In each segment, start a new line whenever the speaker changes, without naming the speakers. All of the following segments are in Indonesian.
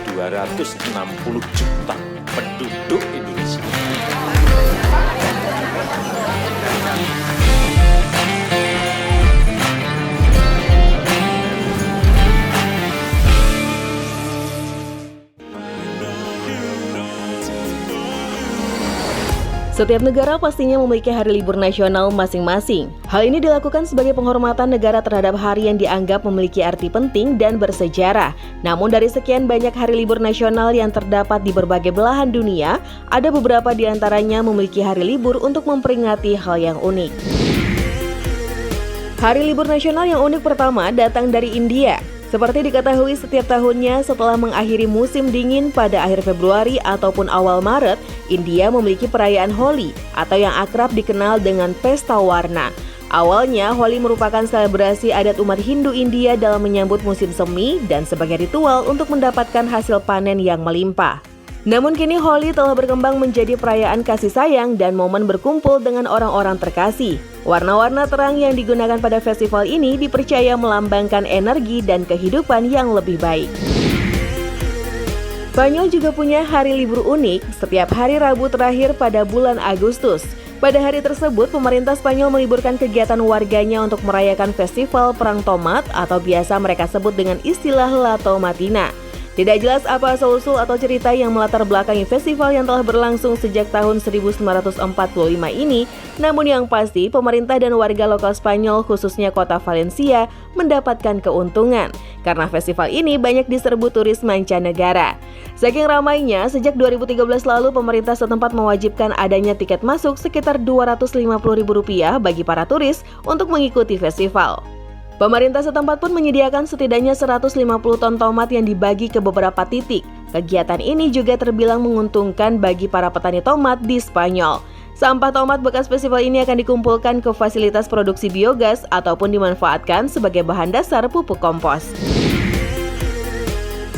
kepada 260 juta penduduk Indonesia.
Setiap negara pastinya memiliki hari libur nasional masing-masing. Hal ini dilakukan sebagai penghormatan negara terhadap hari yang dianggap memiliki arti penting dan bersejarah. Namun dari sekian banyak hari libur nasional yang terdapat di berbagai belahan dunia, ada beberapa di antaranya memiliki hari libur untuk memperingati hal yang unik. Hari libur nasional yang unik pertama datang dari India. Seperti diketahui setiap tahunnya setelah mengakhiri musim dingin pada akhir Februari ataupun awal Maret, India memiliki perayaan Holi atau yang akrab dikenal dengan Pesta Warna. Awalnya, Holi merupakan selebrasi adat umat Hindu India dalam menyambut musim semi dan sebagai ritual untuk mendapatkan hasil panen yang melimpah. Namun kini Holi telah berkembang menjadi perayaan kasih sayang dan momen berkumpul dengan orang-orang terkasih. Warna-warna terang yang digunakan pada festival ini dipercaya melambangkan energi dan kehidupan yang lebih baik. Spanyol juga punya hari libur unik setiap hari Rabu terakhir pada bulan Agustus. Pada hari tersebut, pemerintah Spanyol meliburkan kegiatan warganya untuk merayakan festival Perang Tomat atau biasa mereka sebut dengan istilah La Tomatina. Tidak jelas apa asal-usul atau cerita yang melatar belakangi festival yang telah berlangsung sejak tahun 1945 ini, namun yang pasti pemerintah dan warga lokal Spanyol khususnya kota Valencia mendapatkan keuntungan karena festival ini banyak diserbu turis mancanegara. Saking ramainya, sejak 2013 lalu pemerintah setempat mewajibkan adanya tiket masuk sekitar Rp250.000 bagi para turis untuk mengikuti festival. Pemerintah setempat pun menyediakan setidaknya 150 ton tomat yang dibagi ke beberapa titik. Kegiatan ini juga terbilang menguntungkan bagi para petani tomat di Spanyol. Sampah tomat bekas festival ini akan dikumpulkan ke fasilitas produksi biogas ataupun dimanfaatkan sebagai bahan dasar pupuk kompos.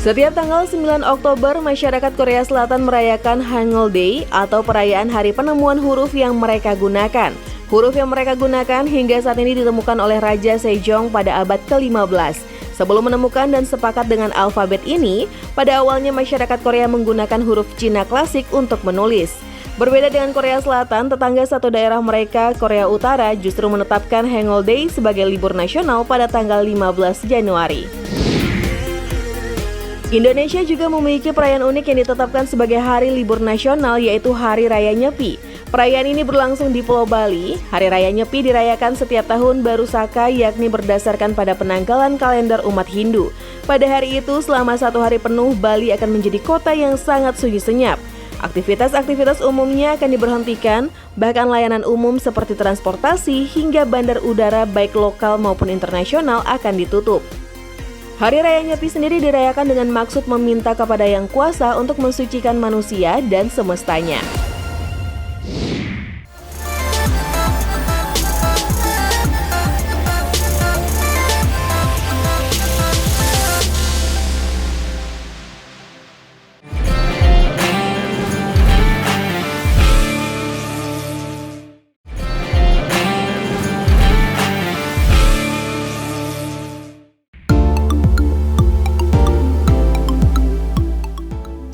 Setiap tanggal 9 Oktober, masyarakat Korea Selatan merayakan Hangul Day atau perayaan hari penemuan huruf yang mereka gunakan. Huruf yang mereka gunakan hingga saat ini ditemukan oleh Raja Sejong pada abad ke-15. Sebelum menemukan dan sepakat dengan alfabet ini, pada awalnya masyarakat Korea menggunakan huruf Cina klasik untuk menulis. Berbeda dengan Korea Selatan, tetangga satu daerah mereka, Korea Utara, justru menetapkan Hangul Day sebagai libur nasional pada tanggal 15 Januari. Indonesia juga memiliki perayaan unik yang ditetapkan sebagai hari libur nasional, yaitu Hari Raya Nyepi. Perayaan ini berlangsung di Pulau Bali. Hari Raya Nyepi dirayakan setiap tahun baru Saka, yakni berdasarkan pada penanggalan kalender umat Hindu. Pada hari itu, selama 1 hari penuh, Bali akan menjadi kota yang sangat sunyi senyap. Aktivitas-aktivitas umumnya akan diberhentikan, bahkan layanan umum seperti transportasi hingga bandar udara baik lokal maupun internasional akan ditutup. Hari Raya Nyepi sendiri dirayakan dengan maksud meminta kepada Yang Kuasa untuk mensucikan manusia dan semestanya.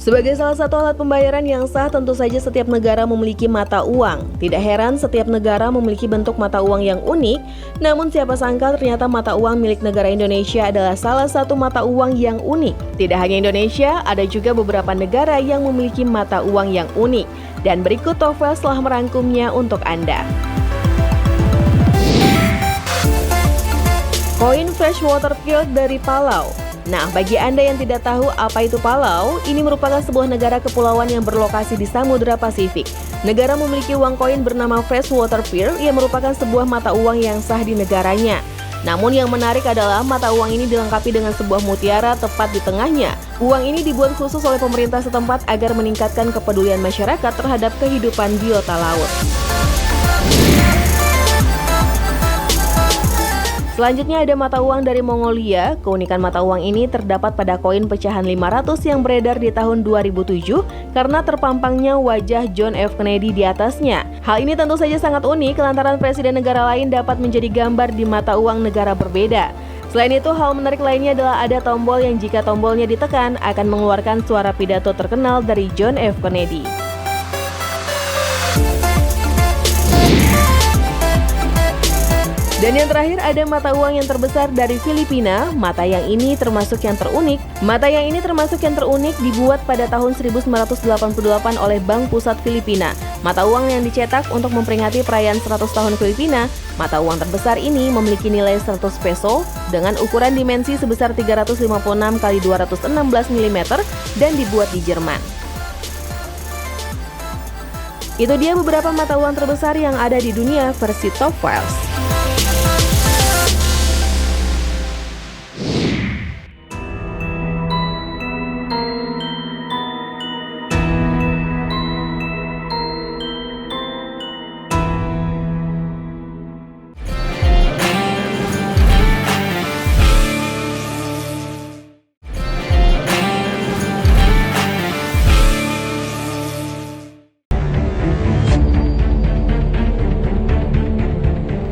Sebagai salah satu alat pembayaran yang sah, tentu saja setiap negara memiliki mata uang. Tidak heran setiap negara memiliki bentuk mata uang yang unik, namun siapa sangka ternyata mata uang milik negara Indonesia adalah salah satu mata uang yang unik. Tidak hanya Indonesia, ada juga beberapa negara yang memiliki mata uang yang unik. Dan berikut Tofel telah merangkumnya untuk Anda. Koin Freshwater Field dari Palau. Nah, bagi Anda yang tidak tahu apa itu Palau, ini merupakan sebuah negara kepulauan yang berlokasi di Samudra Pasifik. Negara memiliki uang koin bernama Freshwater Pearl yang merupakan sebuah mata uang yang sah di negaranya. Namun yang menarik adalah mata uang ini dilengkapi dengan sebuah mutiara tepat di tengahnya. Uang ini dibuat khusus oleh pemerintah setempat agar meningkatkan kepedulian masyarakat terhadap kehidupan biota laut. Selanjutnya ada mata uang dari Mongolia. Keunikan mata uang ini terdapat pada koin pecahan 500 yang beredar di tahun 2007 karena terpampangnya wajah John F. Kennedy di atasnya. Hal ini tentu saja sangat unik lantaran presiden negara lain dapat menjadi gambar di mata uang negara berbeda. Selain itu, hal menarik lainnya adalah ada tombol yang jika tombolnya ditekan akan mengeluarkan suara pidato terkenal dari John F. Kennedy. Dan yang terakhir ada mata uang yang terbesar dari Filipina. Mata yang ini termasuk yang terunik dibuat pada tahun 1988 oleh Bank Pusat Filipina. Mata uang yang dicetak untuk memperingati perayaan 100 tahun Filipina. Mata uang terbesar ini memiliki nilai 100 peso dengan ukuran dimensi sebesar 356 x 216 mm dan dibuat di Jerman. Itu dia beberapa mata uang terbesar yang ada di dunia versi Top Files.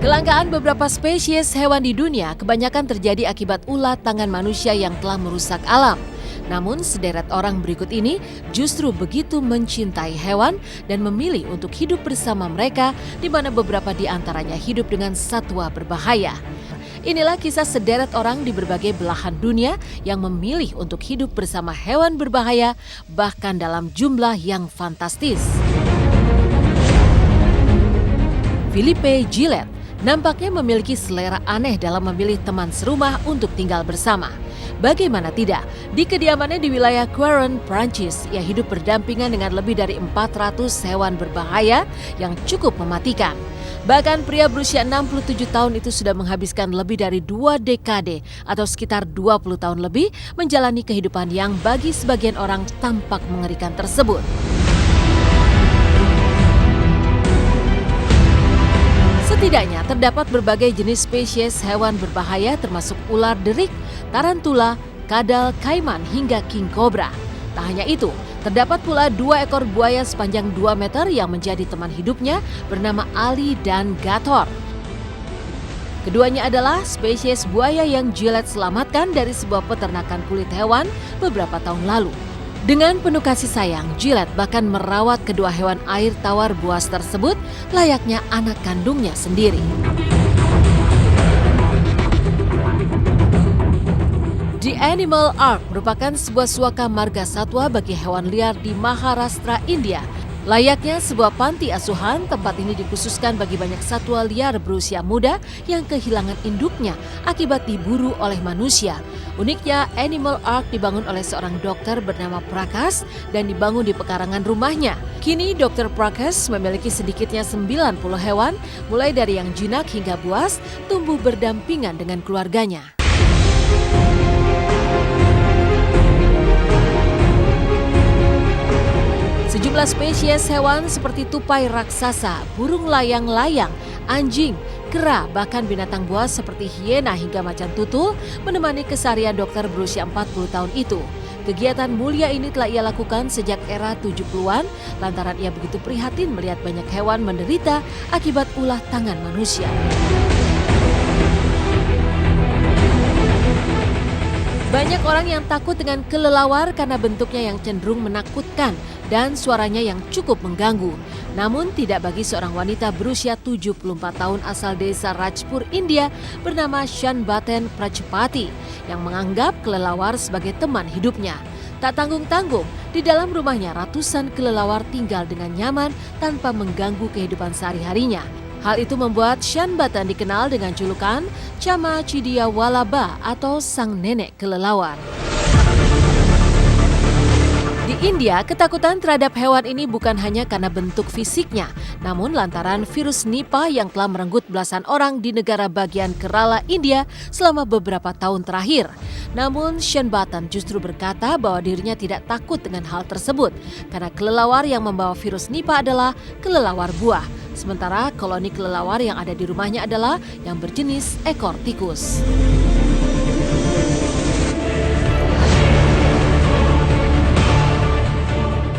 Kelangkaan beberapa spesies hewan di dunia kebanyakan terjadi akibat ulah tangan manusia yang telah merusak alam. Namun sederet orang berikut ini justru begitu mencintai hewan dan memilih untuk hidup bersama mereka, di mana beberapa di antaranya hidup dengan satwa berbahaya. Inilah kisah sederet orang di berbagai belahan dunia yang memilih untuk hidup bersama hewan berbahaya, bahkan dalam jumlah yang fantastis. Philippe Gillet nampaknya memiliki selera aneh dalam memilih teman serumah untuk tinggal bersama. Bagaimana tidak, di kediamannya di wilayah Quaron, Prancis, ia hidup berdampingan dengan lebih dari 400 hewan berbahaya yang cukup mematikan. Bahkan pria berusia 67 tahun itu sudah menghabiskan lebih dari 2 dekade atau sekitar 20 tahun lebih menjalani kehidupan yang bagi sebagian orang tampak mengerikan tersebut. Setidaknya terdapat berbagai jenis spesies hewan berbahaya termasuk ular derik, tarantula, kadal, kaiman hingga king cobra. Tak hanya itu, terdapat pula 2 ekor buaya sepanjang 2 meter yang menjadi teman hidupnya bernama Ali dan Gator. Keduanya adalah spesies buaya yang Gillet selamatkan dari sebuah peternakan kulit hewan beberapa tahun lalu. Dengan penuh kasih sayang, Gillet bahkan merawat kedua hewan air tawar buas tersebut layaknya anak kandungnya sendiri. The Animal Ark merupakan sebuah suaka marga satwa bagi hewan liar di Maharashtra, India. Layaknya sebuah panti asuhan, tempat ini dikhususkan bagi banyak satwa liar berusia muda yang kehilangan induknya akibat diburu oleh manusia. Uniknya, Animal Ark dibangun oleh seorang dokter bernama Prakash dan dibangun di pekarangan rumahnya. Kini Dr. Prakash memiliki sedikitnya 90 hewan, mulai dari yang jinak hingga buas, tumbuh berdampingan dengan keluarganya. Sejumlah spesies hewan seperti tupai raksasa, burung layang-layang, anjing, kera, bahkan binatang buas seperti hiena hingga macan tutul menemani keseharian dokter berusia 40 tahun itu. Kegiatan mulia ini telah ia lakukan sejak era 70-an lantaran ia begitu prihatin melihat banyak hewan menderita akibat ulah tangan manusia. Banyak orang yang takut dengan kelelawar karena bentuknya yang cenderung menakutkan dan suaranya yang cukup mengganggu. Namun tidak bagi seorang wanita berusia 74 tahun asal desa Rajpur, India bernama Shanbaten Prajapati yang menganggap kelelawar sebagai teman hidupnya. Tak tanggung-tanggung, di dalam rumahnya ratusan kelelawar tinggal dengan nyaman tanpa mengganggu kehidupan sehari-harinya. Hal itu membuat Shanbaten dikenal dengan julukan Chama Chidia Walaba atau sang nenek kelelawar. Di India, ketakutan terhadap hewan ini bukan hanya karena bentuk fisiknya, namun lantaran virus Nipah yang telah merenggut belasan orang di negara bagian Kerala, India selama beberapa tahun terakhir. Namun Shanbaten justru berkata bahwa dirinya tidak takut dengan hal tersebut, karena kelelawar yang membawa virus Nipah adalah kelelawar buah. Sementara koloni kelelawar yang ada di rumahnya adalah yang berjenis ekor tikus.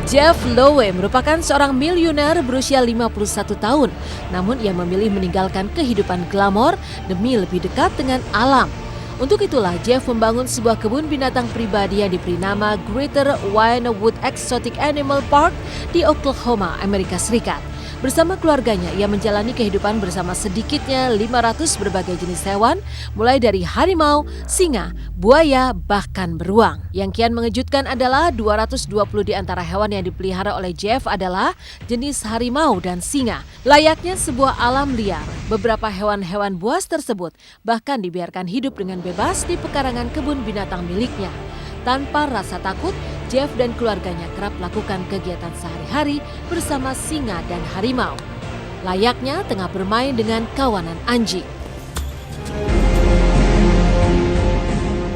Jeff Lowe merupakan seorang miliuner berusia 51 tahun, namun ia memilih meninggalkan kehidupan glamor demi lebih dekat dengan alam. Untuk itulah Jeff membangun sebuah kebun binatang pribadi yang diberi nama Greater Wynnewood Exotic Animal Park di Oklahoma, Amerika Serikat. Bersama keluarganya, ia menjalani kehidupan bersama sedikitnya 500 berbagai jenis hewan, mulai dari harimau, singa, buaya, bahkan beruang. Yang kian mengejutkan adalah 220 di antara hewan yang dipelihara oleh Jeff adalah jenis harimau dan singa. Layaknya sebuah alam liar, beberapa hewan-hewan buas tersebut bahkan dibiarkan hidup dengan bebas di pekarangan kebun binatang miliknya. Tanpa rasa takut, Jeff dan keluarganya kerap melakukan kegiatan sehari-hari bersama singa dan harimau. Layaknya tengah bermain dengan kawanan anjing.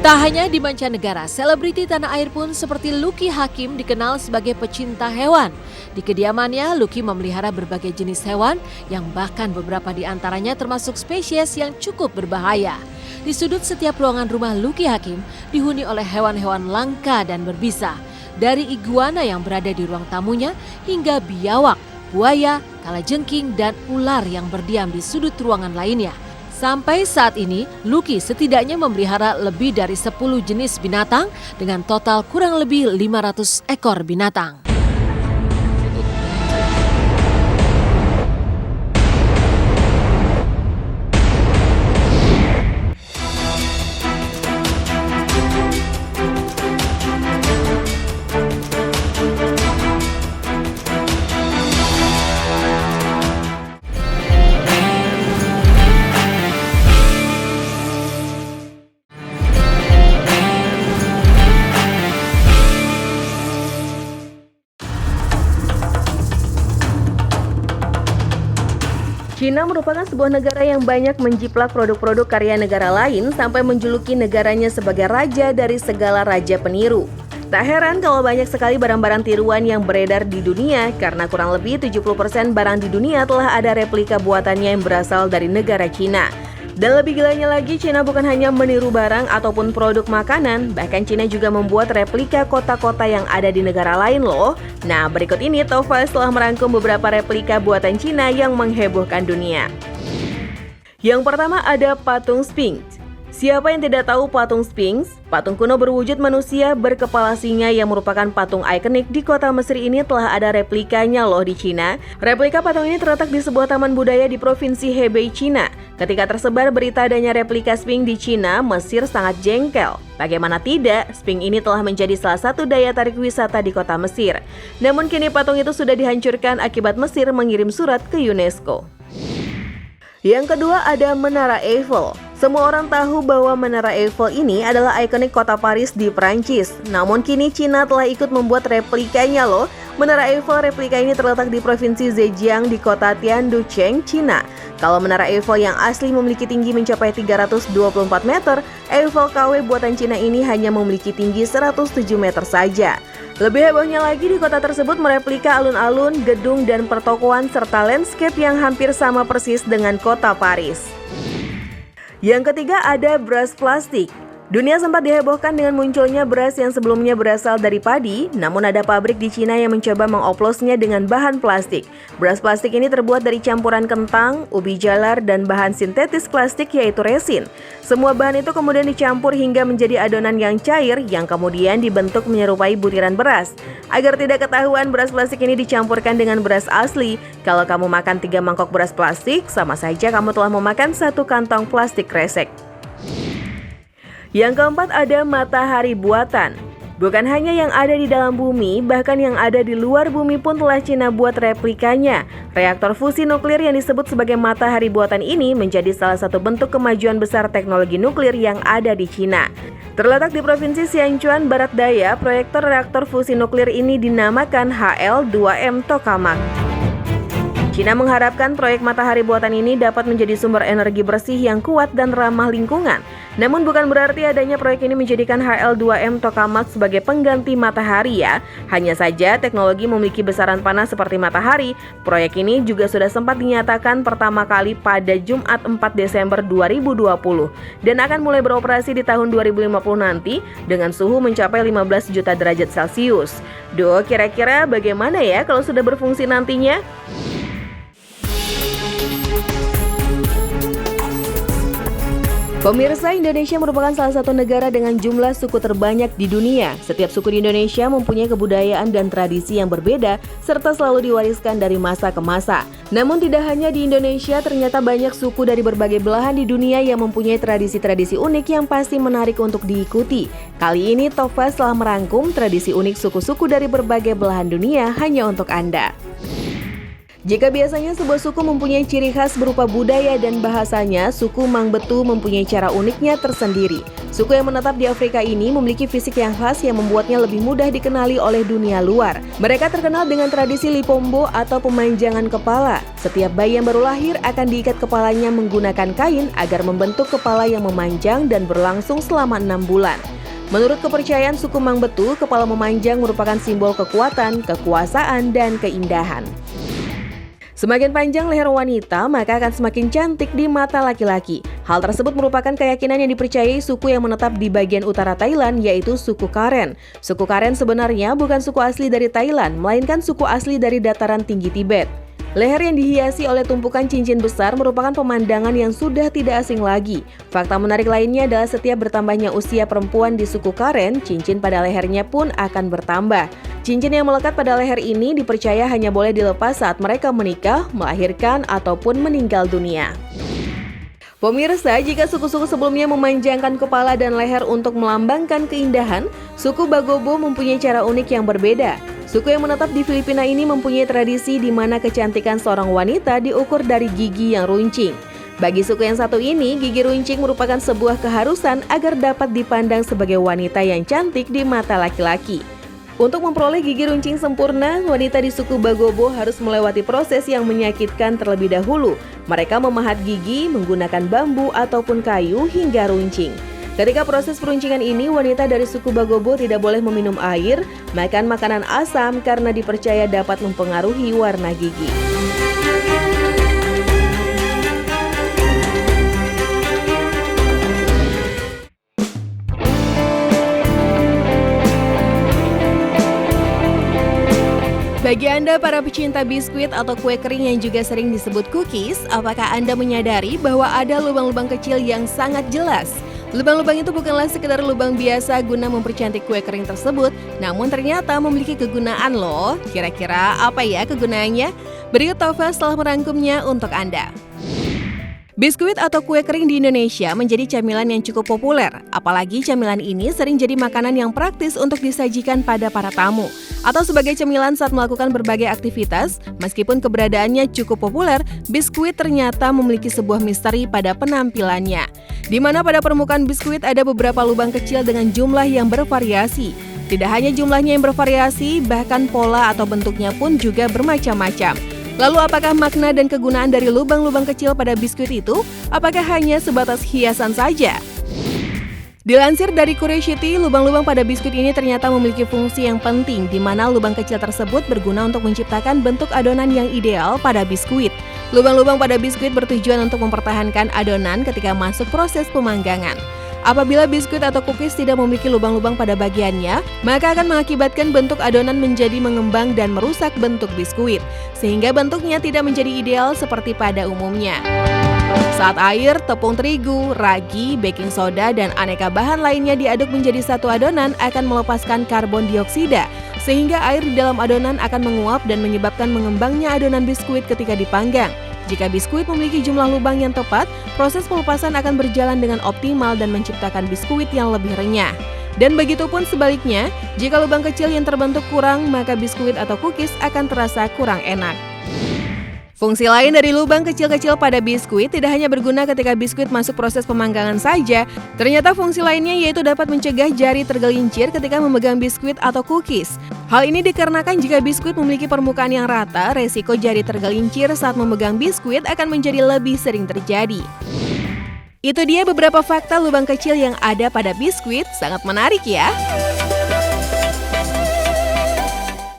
Tak hanya di mancanegara, selebriti tanah air pun seperti Lucky Hakim dikenal sebagai pecinta hewan. Di kediamannya, Lucky memelihara berbagai jenis hewan yang bahkan beberapa di antaranya termasuk spesies yang cukup berbahaya. Di sudut setiap ruangan rumah Lucky Hakim dihuni oleh hewan-hewan langka dan berbisa. Dari iguana yang berada di ruang tamunya hingga biawak, buaya, kalajengking, dan ular yang berdiam di sudut ruangan lainnya. Sampai saat ini, Lucky setidaknya memelihara lebih dari 10 jenis binatang dengan total kurang lebih 500 ekor binatang.
Cina merupakan sebuah negara yang banyak menjiplak produk-produk karya negara lain sampai menjuluki negaranya sebagai raja dari segala raja peniru. Tak heran kalau banyak sekali barang-barang tiruan yang beredar di dunia karena kurang lebih 70% barang di dunia telah ada replika buatannya yang berasal dari negara Cina. Dan lebih gilanya lagi, Cina bukan hanya meniru barang ataupun produk makanan, bahkan Cina juga membuat replika kota-kota yang ada di negara lain loh. Nah, berikut ini Top 5 telah merangkum beberapa replika buatan Cina yang menghebohkan dunia. Yang pertama ada patung Sphinx. Siapa yang tidak tahu patung Sphinx? Patung kuno berwujud manusia berkepala singa yang merupakan patung ikonik di kota Mesir ini telah ada replikanya loh di Cina. Replika patung ini terletak di sebuah taman budaya di provinsi Hebei, Cina. Ketika tersebar berita adanya replika Sphinx di Cina, Mesir sangat jengkel. Bagaimana tidak, Sphinx ini telah menjadi salah satu daya tarik wisata di kota Mesir. Namun kini patung itu sudah dihancurkan akibat Mesir mengirim surat ke UNESCO. Yang kedua ada Menara Eiffel. Semua orang tahu bahwa Menara Eiffel ini adalah ikonik kota Paris di Prancis. Namun kini Cina telah ikut membuat replikanya loh. Menara Eiffel replika ini terletak di provinsi Zhejiang di kota Tianducheng, Cina. Kalau Menara Eiffel yang asli memiliki tinggi mencapai 324 meter, Eiffel KW buatan Cina ini hanya memiliki tinggi 107 meter saja. Lebih hebohnya lagi, di kota tersebut mereplika alun-alun, gedung, dan pertokoan serta landscape yang hampir sama persis dengan kota Paris. Yang ketiga ada beras plastik. Dunia sempat dihebohkan dengan munculnya beras yang sebelumnya berasal dari padi, namun ada pabrik di Cina yang mencoba mengoplosnya dengan bahan plastik. Beras plastik ini terbuat dari campuran kentang, ubi jalar, dan bahan sintetis plastik yaitu resin. Semua bahan itu kemudian dicampur hingga menjadi adonan yang cair yang kemudian dibentuk menyerupai butiran beras. Agar tidak ketahuan beras plastik ini dicampurkan dengan beras asli, kalau kamu makan 3 mangkok beras plastik, sama saja kamu telah memakan 1 kantong plastik kresek. Yang keempat ada matahari buatan. Bukan hanya yang ada di dalam bumi, bahkan yang ada di luar bumi pun telah Cina buat replikanya. Reaktor fusi nuklir yang disebut sebagai matahari buatan ini menjadi salah satu bentuk kemajuan besar teknologi nuklir yang ada di Cina. Terletak di Provinsi Sichuan Barat Daya, proyektor reaktor fusi nuklir ini dinamakan HL2M Tokamak. Cina mengharapkan proyek matahari buatan ini dapat menjadi sumber energi bersih yang kuat dan ramah lingkungan. Namun bukan berarti adanya proyek ini menjadikan HL2M Tokamak sebagai pengganti matahari ya. Hanya saja teknologi memiliki besaran panas seperti matahari. Proyek ini juga sudah sempat dinyatakan pertama kali pada Jumat 4 Desember 2020 dan akan mulai beroperasi di tahun 2050 nanti dengan suhu mencapai 15 juta derajat Celcius. Duh, kira-kira bagaimana ya kalau sudah berfungsi nantinya? Pemirsa, Indonesia merupakan salah satu negara dengan jumlah suku terbanyak di dunia. Setiap suku di Indonesia mempunyai kebudayaan dan tradisi yang berbeda, serta selalu diwariskan dari masa ke masa. Namun tidak hanya di Indonesia, ternyata banyak suku dari berbagai belahan di dunia yang mempunyai tradisi-tradisi unik yang pasti menarik untuk diikuti. Kali ini Tofas telah merangkum tradisi unik suku-suku dari berbagai belahan dunia hanya untuk Anda. Jika biasanya sebuah suku mempunyai ciri khas berupa budaya dan bahasanya, suku Mangbetu mempunyai cara uniknya tersendiri. Suku yang menetap di Afrika ini memiliki fisik yang khas yang membuatnya lebih mudah dikenali oleh dunia luar. Mereka terkenal dengan tradisi lipombo atau pemanjangan kepala. Setiap bayi yang baru lahir akan diikat kepalanya menggunakan kain agar membentuk kepala yang memanjang dan berlangsung selama 6 bulan. Menurut kepercayaan suku Mangbetu, kepala memanjang merupakan simbol kekuatan, kekuasaan, dan keindahan. Semakin panjang leher wanita, maka akan semakin cantik di mata laki-laki. Hal tersebut merupakan keyakinan yang dipercayai suku yang menetap di bagian utara Thailand, yaitu suku Karen. Suku Karen sebenarnya bukan suku asli dari Thailand, melainkan suku asli dari dataran tinggi Tibet. Leher yang dihiasi oleh tumpukan cincin besar merupakan pemandangan yang sudah tidak asing lagi. Fakta menarik lainnya adalah setiap bertambahnya usia perempuan di suku Karen, cincin pada lehernya pun akan bertambah. Cincin yang melekat pada leher ini dipercaya hanya boleh dilepas saat mereka menikah, melahirkan, ataupun meninggal dunia. Pemirsa, jika suku-suku sebelumnya memanjangkan kepala dan leher untuk melambangkan keindahan, suku Bagobo mempunyai cara unik yang berbeda. Suku yang menetap di Filipina ini mempunyai tradisi di mana kecantikan seorang wanita diukur dari gigi yang runcing. Bagi suku yang satu ini, gigi runcing merupakan sebuah keharusan agar dapat dipandang sebagai wanita yang cantik di mata laki-laki. Untuk memperoleh gigi runcing sempurna, wanita di suku Bagobo harus melewati proses yang menyakitkan terlebih dahulu. Mereka memahat gigi menggunakan bambu ataupun kayu hingga runcing. Ketika proses peruncingan ini, wanita dari suku Bagobo tidak boleh meminum air, makan makanan asam karena dipercaya dapat mempengaruhi warna gigi. Bagi Anda para pecinta biskuit atau kue kering yang juga sering disebut cookies, apakah Anda menyadari bahwa ada lubang-lubang kecil yang sangat jelas? Lubang-lubang itu bukanlah sekedar lubang biasa guna mempercantik kue kering tersebut, namun ternyata memiliki kegunaan loh. Kira-kira apa ya kegunaannya? Berikut Tofas telah merangkumnya untuk Anda. Biskuit atau kue kering di Indonesia menjadi camilan yang cukup populer. Apalagi camilan ini sering jadi makanan yang praktis untuk disajikan pada para tamu atau sebagai cemilan saat melakukan berbagai aktivitas. Meskipun keberadaannya cukup populer, biskuit ternyata memiliki sebuah misteri pada penampilannya, di mana pada permukaan biskuit ada beberapa lubang kecil dengan jumlah yang bervariasi. Tidak hanya jumlahnya yang bervariasi, bahkan pola atau bentuknya pun juga bermacam-macam. Lalu apakah makna dan kegunaan dari lubang-lubang kecil pada biskuit itu? Apakah hanya sebatas hiasan saja? Dilansir dari Curiosity, lubang-lubang pada biskuit ini ternyata memiliki fungsi yang penting, di mana lubang kecil tersebut berguna untuk menciptakan bentuk adonan yang ideal pada biskuit. Lubang-lubang pada biskuit bertujuan untuk mempertahankan adonan ketika masuk proses pemanggangan. Apabila biskuit atau cookies tidak memiliki lubang-lubang pada bagiannya, maka akan mengakibatkan bentuk adonan menjadi mengembang dan merusak bentuk biskuit, sehingga bentuknya tidak menjadi ideal seperti pada umumnya. Saat air, tepung terigu, ragi, baking soda, dan aneka bahan lainnya diaduk menjadi satu adonan akan melepaskan karbon dioksida, sehingga air di dalam adonan akan menguap dan menyebabkan mengembangnya adonan biskuit ketika dipanggang. Jika biskuit memiliki jumlah lubang yang tepat, proses pelepasan akan berjalan dengan optimal dan menciptakan biskuit yang lebih renyah. Dan begitu pun sebaliknya, jika lubang kecil yang terbentuk kurang, maka biskuit atau cookies akan terasa kurang enak. Fungsi lain dari lubang kecil-kecil pada biskuit tidak hanya berguna ketika biskuit masuk proses pemanggangan saja, ternyata fungsi lainnya yaitu dapat mencegah jari tergelincir ketika memegang biskuit atau cookies. Hal ini dikarenakan jika biskuit memiliki permukaan yang rata, resiko jari tergelincir saat memegang biskuit akan menjadi lebih sering terjadi. Itu dia beberapa fakta lubang kecil yang ada pada biskuit, sangat menarik ya.